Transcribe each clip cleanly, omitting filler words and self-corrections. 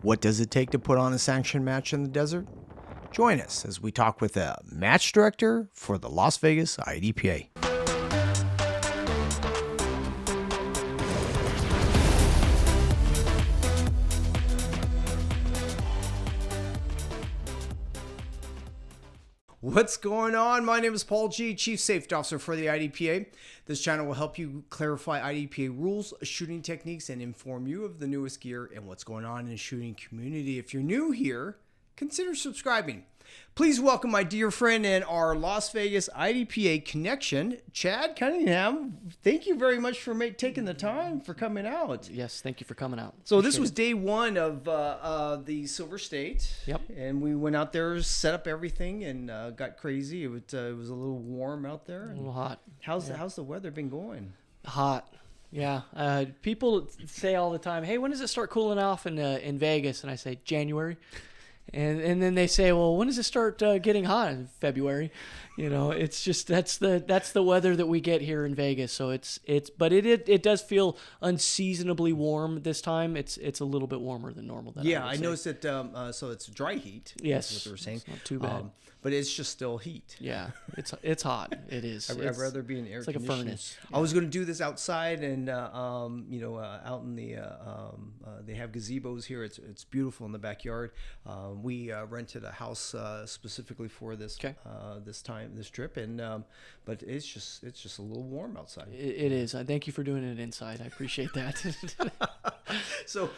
What does it take to put on a sanctioned match in the desert? Join us as we talk with a match director for the Las Vegas IDPA. What's going on? My name is Paul G, Chief Safety Officer for the IDPA. This channel will help you clarify IDPA rules, shooting techniques, and inform you of the newest gear and what's going on in the shooting community. If you're new here, consider subscribing. Please welcome my dear friend and our Las Vegas IDPA connection, Chad Cunningham. Thank you very much for taking the time for coming out. Yes, thank you for coming out. So this was day one of the Silver State. Yep. And we went out there, set up everything, and got crazy. It was a little warm out there. A little hot. How's the weather been going? Hot. Yeah. People say all the time, "Hey, when does it start cooling off in Vegas?" And I say January. And then they say, well, when does it start getting hot? In February. You know, it's just that's the weather that we get here in Vegas. So it does feel unseasonably warm this time. It's a little bit warmer than normal. I noticed that. So it's dry heat. Yes, is what they were saying. It's not too bad. But it's just still heat. Yeah, it's hot. It is. I'd rather be in air It's like a conditioning. furnace. I was going to do this outside, and out in the they have gazebos here. It's beautiful in the backyard. We rented a house specifically for this this trip, and but it's just a little warm outside. It is. I thank you for doing it inside. I appreciate that. So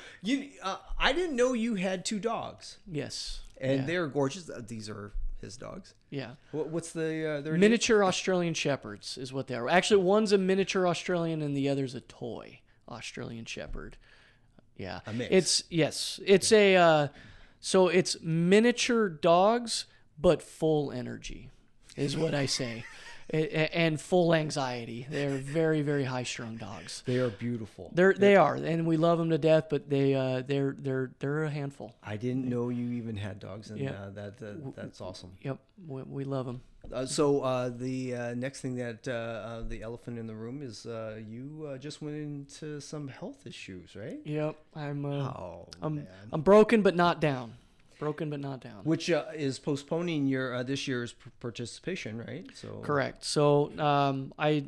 I didn't know you had two dogs. Yes, and they're gorgeous. These are his dogs. Yeah. What's their miniature Australian Shepherds is what they are. Actually, one's a miniature Australian and the other's a toy Australian Shepherd. Yeah. A mix. So it's miniature dogs but full energy is what I say. And full anxiety. They're very, very high-strung dogs. They are beautiful. They are, and we love them to death. But they're a handful. I didn't know you even had dogs, and that's awesome. Yep, we love them. So the next thing that the elephant in the room is you just went into some health issues, right? Yep, I'm man. broken but not down. Broken but not down. Which is postponing your this year's participation, right? So correct. So I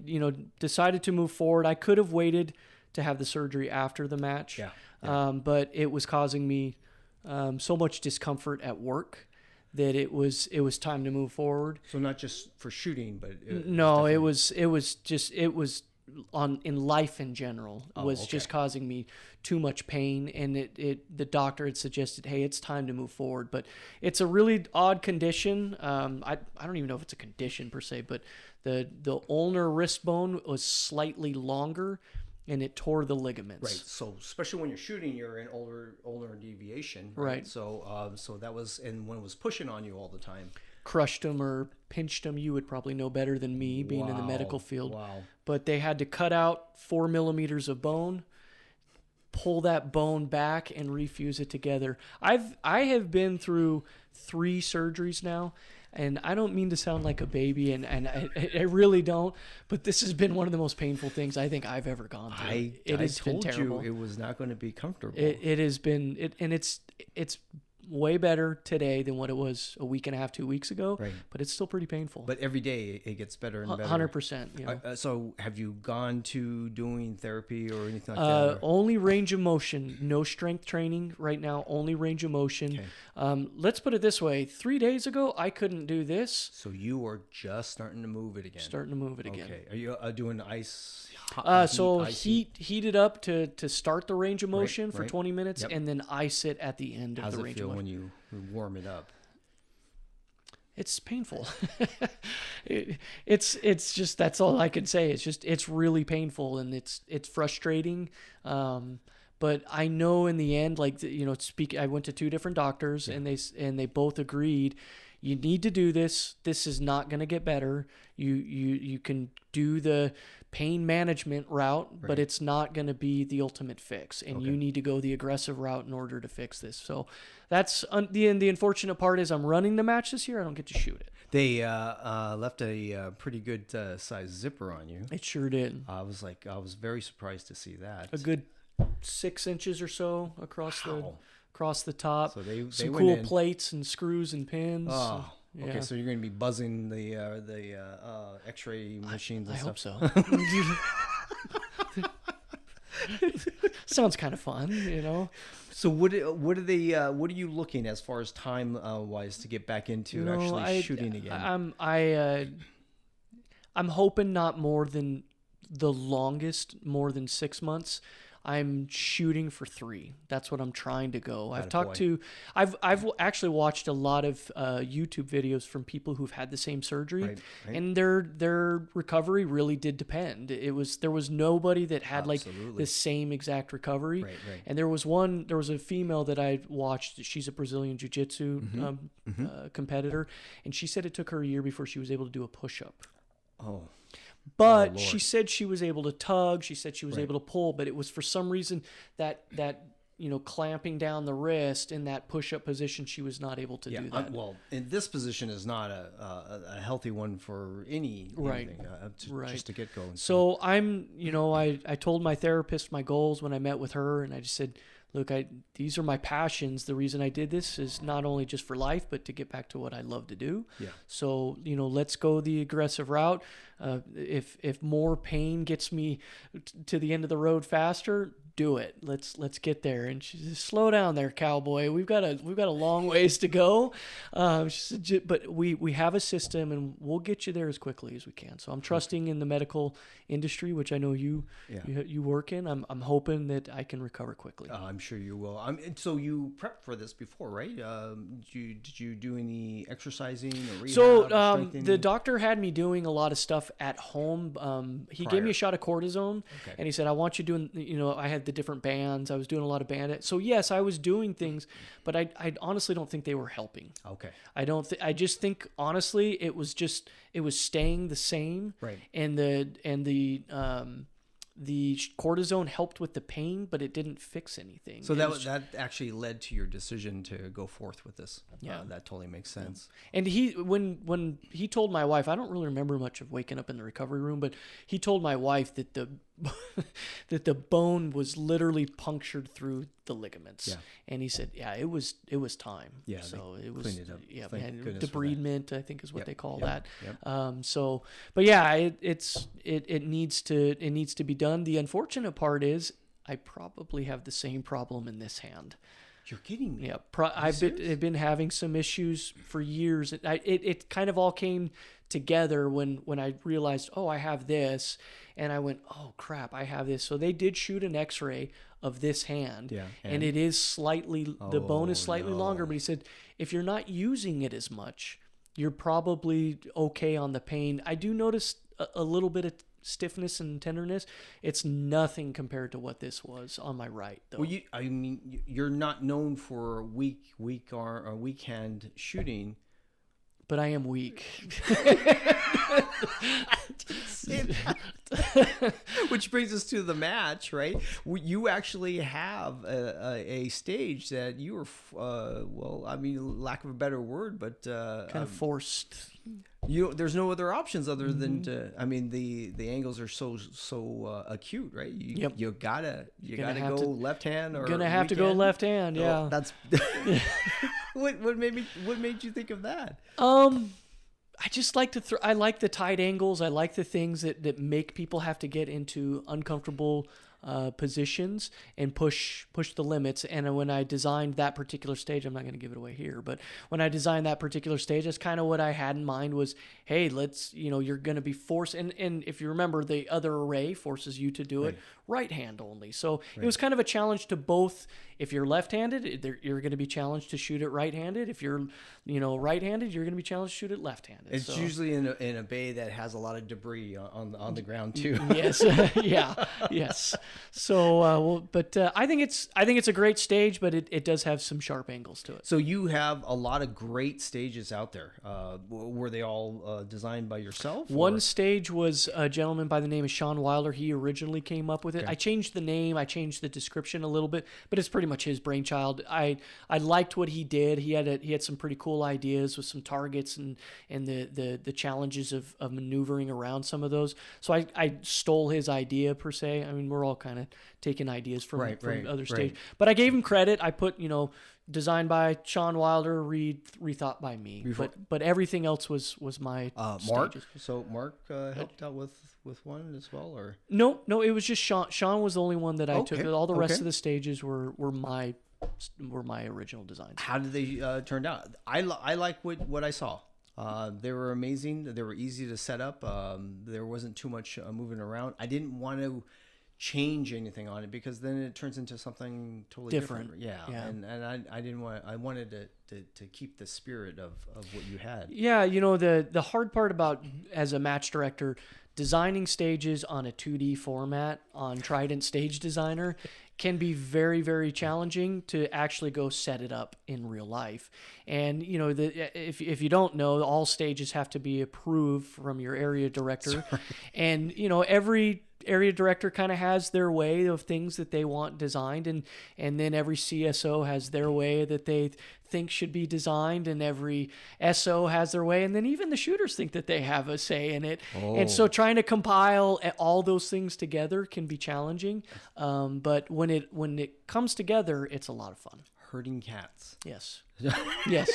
decided to move forward. I could have waited to have the surgery after the match, but it was causing me so much discomfort at work that it was time to move forward. So not just for shooting, but it was in life in general was just causing me too much pain, and the doctor had suggested, hey, it's time to move forward. But it's a really odd condition. I don't even know if it's a condition per se, but the ulnar wrist bone was slightly longer and it tore the ligaments. Right. So especially when you're shooting, you're in ulnar deviation. Right. So that was, and when it was pushing on you all the time. Crushed them or pinched them. You would probably know better than me, being in the medical field. Wow. But they had to cut out 4 millimeters of bone, pull that bone back, and refuse it together. I have been through 3 surgeries now, and I don't mean to sound like a baby, and I really don't, but this has been one of the most painful things I think I've ever gone through. I told you it was not going to be comfortable. It has been, and it's way better today than what it was a week and a half, 2 weeks ago. Right. But it's still pretty painful. But every day it gets better and better. 100%. You know. So have you gone to doing therapy or anything like that? Only range of motion, no strength training right now. Only range of motion. Okay. Let's put it this way: 3 days ago, I couldn't do this. So you are just starting to move it again. Okay. Are you doing ice? Heat it up to start the range of motion for 20 minutes, and then ice it at the end of the range of motion. When you warm it up? It's painful. It's just, that's all I can say. It's really painful, and it's frustrating. But I know in the end, I went to 2 different doctors, and they both agreed, you need to do this. This is not going to get better. You can do the pain management route, but it's not going to be the ultimate fix, and you need to go the aggressive route in order to fix this. So that's the unfortunate part is I'm running the match this year. I don't get to shoot it. They left a pretty good size zipper on you. It sure did. I was very surprised to see that. A good 6 inches or so across across the top. So they some went cool in. plates and screws and pins. Oh, Yeah. okay. So you're going to be buzzing the X-ray machines and I stuff. hope so. Sounds kind of fun, you know. So what are you looking as far as time wise to get back into shooting again? I'm hoping not more than more than 6 months. I'm shooting for 3. That's what I'm trying to go. I've actually watched a lot of YouTube videos from people who've had the same surgery, Right. and their recovery really did depend. There was nobody that had Absolutely. like the same exact recovery. Right. And there was a female that I watched. She's a Brazilian jiu-jitsu competitor, and she said it took her a year before she was able to do a push-up. Oh. But Lord. she said she was able to tug. She said she was Right. able to pull, but it was for some reason that clamping down the wrist in that push-up position, she was not able to do that. Well, in this position is not a healthy one for anything, just to get going. So I'm, I told my therapist my goals when I met with her, and I just said, look, these are my passions. The reason I did this is not only just for life, but to get back to what I love to do. Yeah. So, let's go the aggressive route. If more pain gets me to the end of the road faster, do it. Let's get there. And she said, slow down there, cowboy. We've got a long ways to go. She said, but we have a system, and we'll get you there as quickly as we can. So I'm trusting in the medical industry, which I know you work in. I'm hoping that I can recover quickly. I'm sure you will. So you prepped for this before, right? Did you do any exercising or rehab? So the doctor had me doing a lot of stuff at home. He gave me a shot of cortisone, and he said, I want you doing, I had the different bands. I was doing a lot of bandit. So yes, I was doing things, but I honestly don't think they were helping. Okay. I just think honestly it was staying the same. Right. And the cortisone helped with the pain, but it didn't fix anything. So that actually led to your decision to go forth with this. Yeah. That totally makes sense. And when he told my wife, I don't really remember much of waking up in the recovery room, but he told my wife that the bone was literally punctured through the ligaments. Yeah. And he said, yeah, it was time. Yeah. So it was, cleaned it up. yeah, Thank goodness for that. debridement, I think is what they call that. Yep. But yeah, it needs to be done. The unfortunate part is I probably have the same problem in this hand. You're kidding me. Yeah, I've been having some issues for years. It kind of all came together when I realized, I have this, and I went, oh crap, I have this. So they did shoot an X-ray of this hand, and it is slightly, the bone is slightly longer. But he said, if you're not using it as much, you're probably okay on the pain. I do notice a little bit of stiffness and tenderness. It's nothing compared to what this was on my right, though. Well, you're not known for weak hand shooting, but I am weak. Which brings us to the match, right? You actually have a stage that you were, lack of a better word, but kind of forced. There's no other options other than to. I mean, the angles are so acute, right? You gotta go left hand or gonna have to go left hand. Yeah, that's what made you think of that? I just like to I like the tight angles. I like the things that make people have to get into uncomfortable positions and push the limits. And when I designed that particular stage, I'm not going to give it away here, but when I designed that particular stage, that's kind of what I had in mind was, hey, let's, you're going to be forced. And if you remember, the other array forces you to do it right hand only. So it was kind of a challenge to both. If you're left-handed, you're going to be challenged to shoot it right-handed. If you're, right-handed, you're going to be challenged to shoot it left-handed. It's usually in a bay that has a lot of debris on the ground too. Yes, yes. So, I think it's a great stage, but it does have some sharp angles to it. So you have a lot of great stages out there. Were they all designed by yourself? One stage was a gentleman by the name of Sean Wilder. He originally came up with it. Okay. I changed the name, I changed the description a little bit, but it's pretty much his brainchild. I liked what he did. He had some pretty cool ideas with some targets and the challenges of maneuvering around some of those. So I stole his idea per se. I mean, we're all kind of taking ideas from other right. stages. But I gave him credit. I put, designed by Sean Wilder, rethought by me. But everything else was my Mark. stages. So Mark helped out with one as well, or no, it was just Sean. Sean was the only one that I took. All the rest Okay. of the stages were my original designs. how did they turn out? I like what I saw. They were amazing. They were easy to set up. There wasn't too much moving around. I didn't want to change anything on it because then it turns into something totally different. Yeah. And I didn't want. I wanted to keep the spirit of what you had. Yeah, the hard part about as a match director designing stages on a 2D format on Trident Stage Designer can be very, very challenging to actually go set it up in real life. And, if you don't know, all stages have to be approved from your area director. And, every area director kind of has their way of things that they want designed, and then every CSO has their way that they think should be designed, and every SO has their way, and then even the shooters think that they have a say in it. And so trying to compile all those things together can be challenging, but when it comes together, it's a lot of fun. Herding cats. Yes. Yes.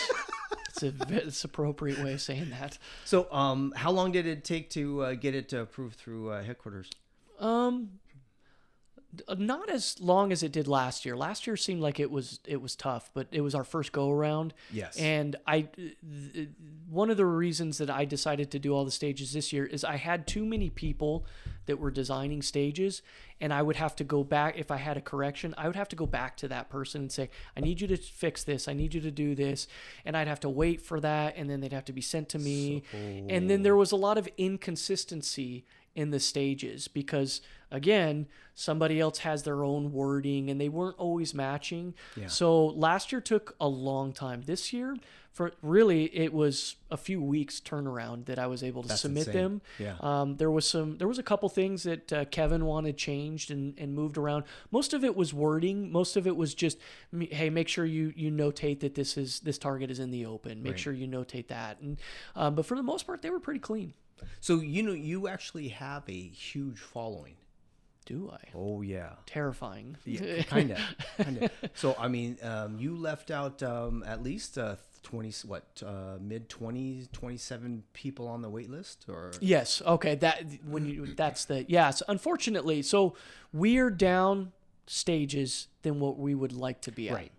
It's appropriate way of saying that. So how long did it take to get it approved through headquarters? Not as long as it did last year. Last year seemed like it was tough, but it was our first go around. Yes. And one of the reasons that I decided to do all the stages this year is I had too many people that were designing stages, and I would have to go back. If I had a correction, I would have to go back to that person and say, I need you to fix this. I need you to do this. And I'd have to wait for that, and then they'd have to be sent to me. And then there was a lot of inconsistency in the stages because, again, somebody else has their own wording and they weren't always matching. Yeah. So last year took a long time. This year, it was a few weeks turnaround that I was able to submit them. Yeah. There was a couple things that Kevin wanted changed and moved around. Most of it was wording. Most of it was just, hey, make sure you notate that this target is in the open. Make sure you notate that. And but for the most part, they were pretty clean. So, you actually have a huge following. Do I? Oh, yeah. Terrifying. Yeah, kind of. So, I mean, you left out at least mid 20s, 27 people on the wait list, or? Yes. Okay. Yes. Unfortunately, so we're down stages than what we would like to be at. Right.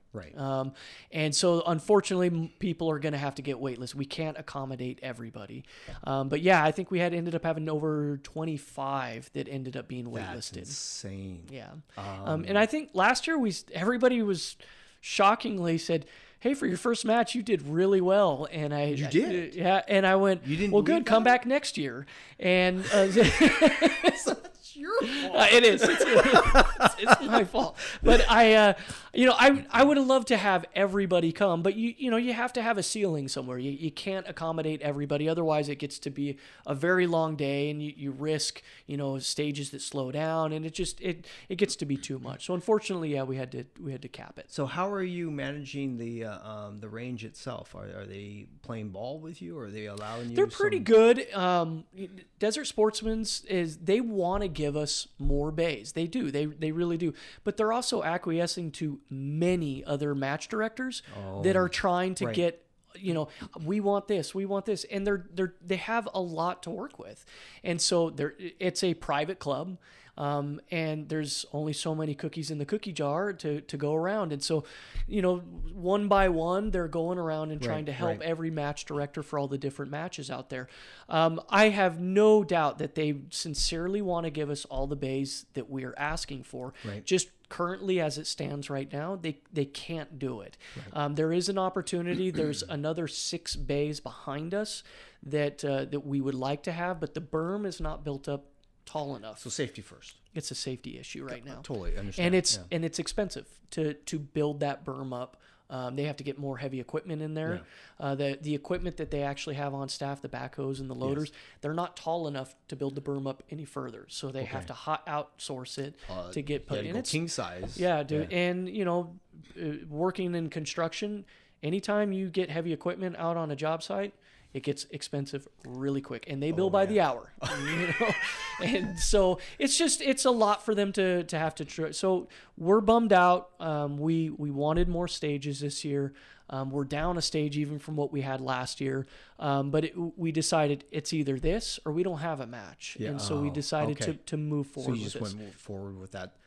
And so unfortunately people are going to have to get waitlist. We can't accommodate everybody. But yeah, I think we ended up having over 25 that ended up being waitlisted. That's insane. Yeah. And I think last year everybody was shockingly said, hey, for your first match, you did really well. And You did? Yeah. And I went, you didn't well, good, come that? back next year. And It's your fault. it is. It's my fault. But I would have loved to have everybody come, but you have to have a ceiling somewhere. You can't accommodate everybody. Otherwise it gets to be a very long day and you risk, stages that slow down, and it gets to be too much. So unfortunately, yeah, we had to cap it. So how are you managing the range itself? Are they playing ball with you, or are they allowing you? They're pretty good. Desert Sportsmans they want to give us more bays. They do. They really do. But they're also acquiescing to many other match directors that are trying to get, we want this, and they have a lot to work with. And so it's a private club. And there's only so many cookies in the cookie jar to go around. And so, one by one, they're going around and trying to help every match director for all the different matches out there. I have no doubt that they sincerely want to give us all the bays that we are asking for. Right. Just currently as it stands right now, they can't do it. Right. There is an opportunity. There's another 6 bays behind us that we would like to have, but the berm is not built up tall enough. So safety first. It's a safety issue right now. Totally understand. And it's expensive to build that berm up. They have to get more heavy equipment in there. Yeah. The equipment that they actually have on staff, the backhoes and the loaders, they're not tall enough to build the berm up any further. So they have to outsource it to get put in. It's king size. Yeah, dude. Yeah. And working in construction, anytime you get heavy equipment out on a job site, it gets expensive really quick, and they bill by the hour. And so it's a lot for them to have to. So we're bummed out. We wanted more stages this year. We're down a stage even from what we had last year. But we decided it's either this or we don't have a match. Yeah. And so we decided to move forward. So you just went forward with that.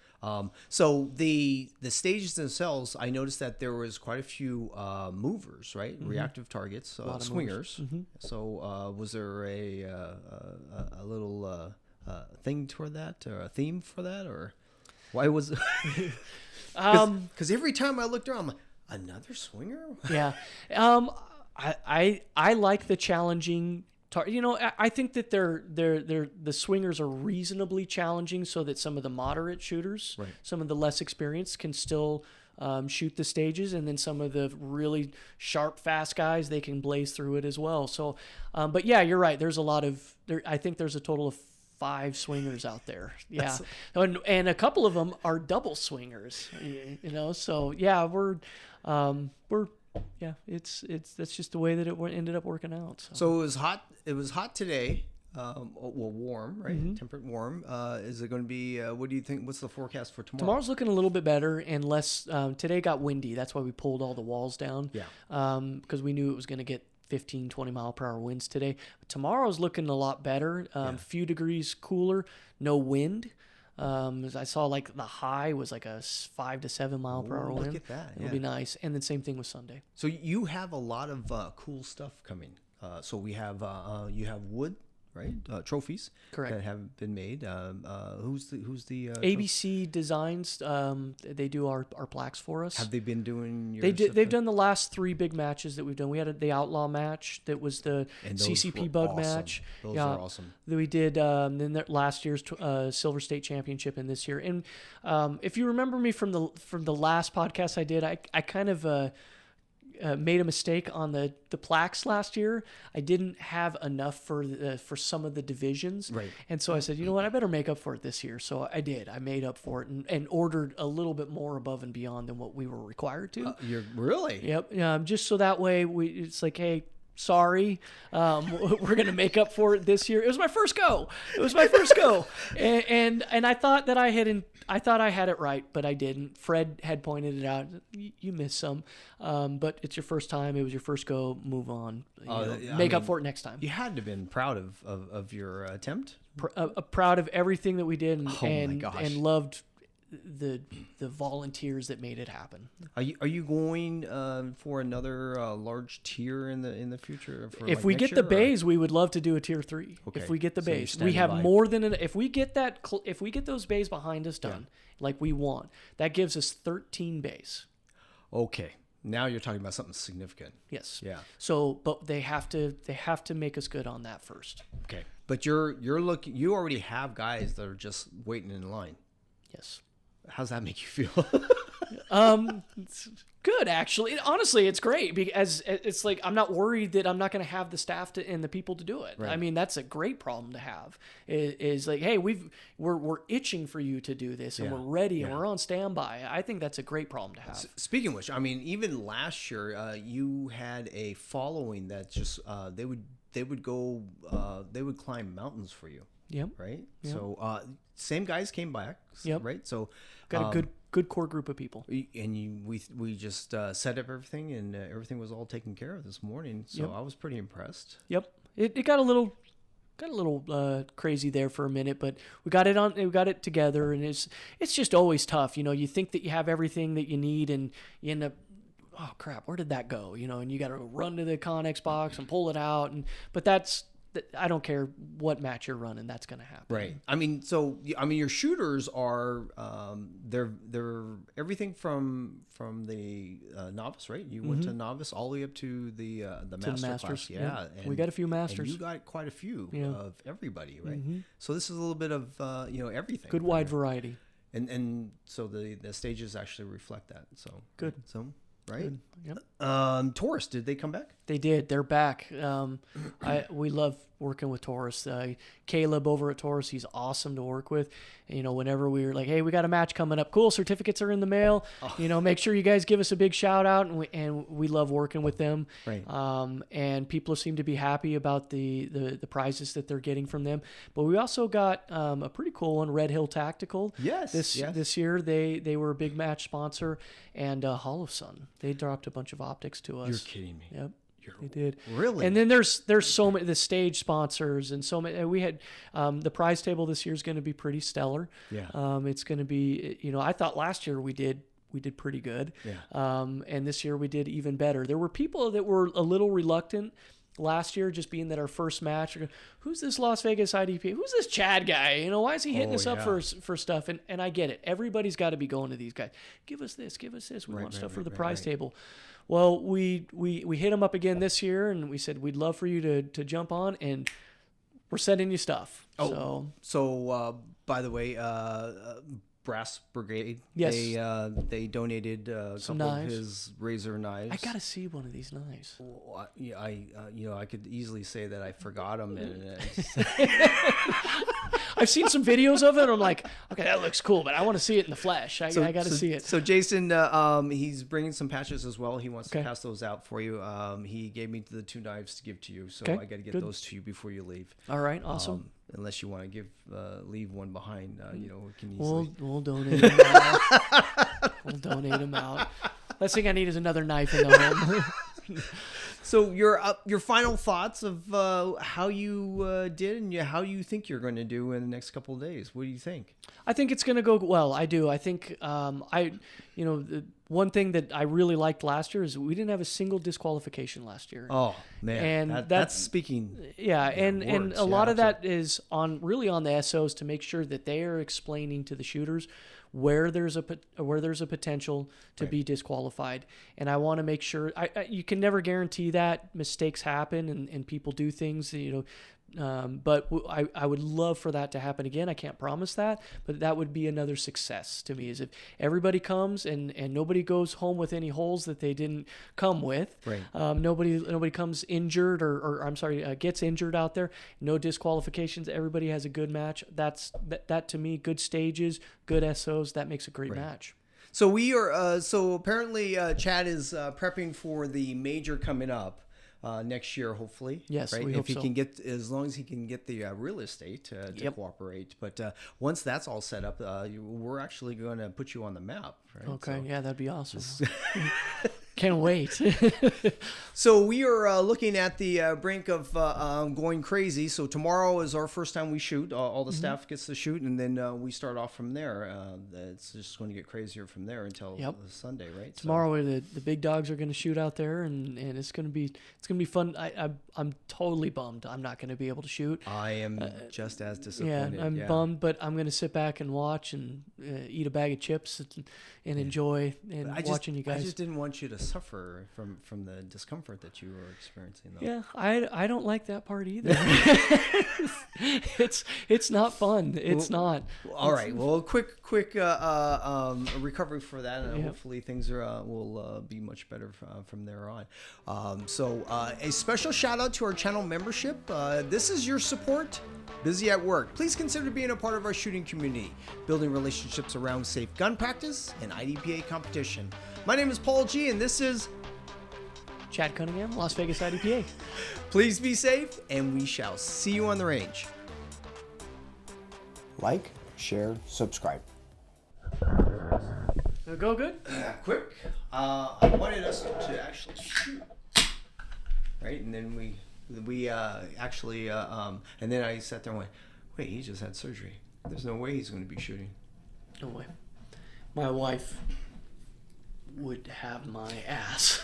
So the stages themselves, I noticed that there was quite a few movers, right? Reactive targets, swingers. So was there a little thing toward that, or a theme for that, or why was it? Because every time I looked around, I'm like, another swinger? Yeah. I like the challenging. I think that the swingers are reasonably challenging, so that some of the moderate shooters, some of the less experienced, can still shoot the stages, and then some of the really sharp, fast guys, they can blaze through it as well. So, but yeah, you're right. There's a lot of I think there's a total of 5 swingers out there. Yeah, and a couple of them are double swingers. So yeah, we're. Yeah, it's that's just the way that it ended up working out. So it was hot. It was hot today. Warm, right? Temperate, warm. Is it going to be? What do you think? What's the forecast for tomorrow? Tomorrow's looking a little bit better and less. Today got windy. That's why we pulled all the walls down. Yeah. Because we knew it was going to get 15, 20 mile per hour winds today. Tomorrow's looking a lot better. Few degrees cooler. No wind. I saw like the high was like a 5 to 7 mile per hour wind. Look at that. It'll be nice. And then same thing with Sunday. So you have a lot of cool stuff coming. So we have you have wood, right? Trophies. Correct. That have been made. Who's the ABC Designs? They do our plaques for us. Have they been doing your They've done the last 3 big matches that we've done. We had the Outlaw match that was the CCP Bug match. Those are awesome. We did then last year's Silver State Championship and this year. And if you remember me from the last podcast I did, I kind of made a mistake on the plaques last year. I didn't have enough for some of the divisions. Right. And so I said, you know what, I better make up for it this year. So I did. I made up for it and ordered a little bit more above and beyond than what we were required to. You're really? Yep. Just so that way it's like, hey, sorry, we're gonna make up for it this year. It was my first go. And I thought that I had it right, but I didn't. Fred had pointed it out. You missed some, but it's your first time. It was your first go. Move on. Make up for it next time. You had to have been proud of your attempt. Proud of everything that we did, and loved the volunteers that made it happen. Are you going for another large tier in the future? If we get the bays, we would love to do a tier 3. Okay. If we get the bays, we have more than if we get those bays behind us done like we want, that gives us 13 bays. Okay. Now you're talking about something significant. Yes. Yeah. So, but they have to make us good on that first. Okay. But you're looking. You already have guys that are just waiting in line. Yes. How's that make you feel? It's good, actually. Honestly, it's great because it's like I'm not worried that I'm not going to have the staff and the people to do it. Right. I mean, that's a great problem to have. Is like, hey, we're itching for you to do this, and we're ready, and we're on standby. I think that's a great problem to have. Speaking of which, I mean, even last year, you had a following that just they would climb mountains for you. Yep. Right. Yep. So same guys came back. Yep. Right. So got a good core group of people. And we just set up everything, and everything was all taken care of this morning. So I was pretty impressed. Yep. It got a little crazy there for a minute, but we got it together, and it's just always tough. You think that you have everything that you need, and you end up, oh crap, where did that go? And you got to run to the Connex box and pull it out, but that's. I don't care what match you're running, that's going to happen. Right. I mean, your shooters are they're everything from the novice, right? You went to novice all the way up to the master class. Yeah. And we got a few masters. And you got quite a few of everybody, right? Mm-hmm. So this is a little bit of everything. Good wide variety. And so the stages actually reflect that. So good. So right. Yep. Taurus, did they come back? They did. They're back. We love working with Taurus. Caleb over at Taurus, he's awesome to work with. And, whenever we were like, hey, we got a match coming up, cool, certificates are in the mail. Make sure you guys give us a big shout out, and we love working with them. Right. And people seem to be happy about the prizes that they're getting from them. But we also got a pretty cool one, Red Hill Tactical. Yes. This year they were a big match sponsor, and Hollow Sun, they dropped a bunch of optics to us. You're kidding me. Yep. They did. Really? And then there's so many, the stage sponsors, and so many. We had the prize table this year is going to be pretty stellar. Yeah. It's going to be, I thought last year we did pretty good. Yeah. And this year we did even better. There were people that were a little reluctant last year, just being that our first match. Who's this Las Vegas IDPA? Who's this Chad guy? Why is he hitting us up for stuff? And I get it. Everybody's got to be going to these guys. Give us this. We want stuff for the prize table. Well, we hit them up again this year, and we said we'd love for you to jump on, and we're sending you stuff. So by the way, Brass Brigade, yes, they donated a couple of his razor knives. I gotta see one of these knives. Well, I could easily say that I forgot them, and I've seen some videos of it. I'm like, okay, that looks cool, but I want to see it in the flesh. I got to see it. So Jason, he's bringing some patches as well. He wants to pass those out for you. He gave me the 2 knives to give to you, so I got to get those to you before you leave. All right, awesome. Unless you want to leave one behind, we can easily. We'll donate them out. We'll donate them out. Last thing I need is another knife in the home. So your final thoughts of how you did and how you think you're going to do in the next couple of days. What do you think? I think it's going to go well. I do. I think the one thing that I really liked last year is we didn't have a single disqualification last year. Oh man, and that's speaking. Yeah, and a lot of that is on the SOs to make sure that they are explaining to the shooters where there's a potential to be disqualified. And I want to make sure you can never guarantee that. Mistakes happen and people do things, but I would love for that to happen again. I can't promise that, but that would be another success to me, is if everybody comes and nobody goes home with any holes that they didn't come with. Right. Nobody comes injured or gets injured out there. No disqualifications. Everybody has a good match. That to me, good stages, good SOs, that makes a great match. So we are. So apparently, Chad is prepping for the major coming up next year, hopefully. Yes, right? we hope so. As long as he can get the real estate to cooperate. But once that's all set up, we're actually going to put you on the map. Right? Okay, yeah, that'd be awesome. Can't wait. So we are looking at the brink of going crazy. So tomorrow is our first time we shoot. All the staff gets to shoot, and then we start off from there. It's just going to get crazier from there until Sunday, right? Tomorrow the big dogs are going to shoot out there, and it's going to be fun. I'm totally bummed I'm not going to be able to shoot. I am just as disappointed. Yeah, I'm bummed, but I'm going to sit back and watch and eat a bag of chips and enjoy watching you guys. I just didn't want you to suffer from the discomfort that you were experiencing, though. Yeah, I don't like that part either. It's not fun. It's not. All right. Well, quick recovery for that, and hopefully things will be much better from there on. So a special shout out to our channel membership. This is your support. Busy at work? Please consider being a part of our shooting community, building relationships around safe gun practice and IDPA competition. My name is Paul G, and this is Chad Cunningham, Las Vegas IDPA. Please be safe, and we shall see you on the range. Like, share, subscribe. Go good? Quick. I wanted us to actually shoot, right? And then we actually, and then I sat there and went, wait, he just had surgery. There's no way he's going to be shooting. No way. My wife would have my ass.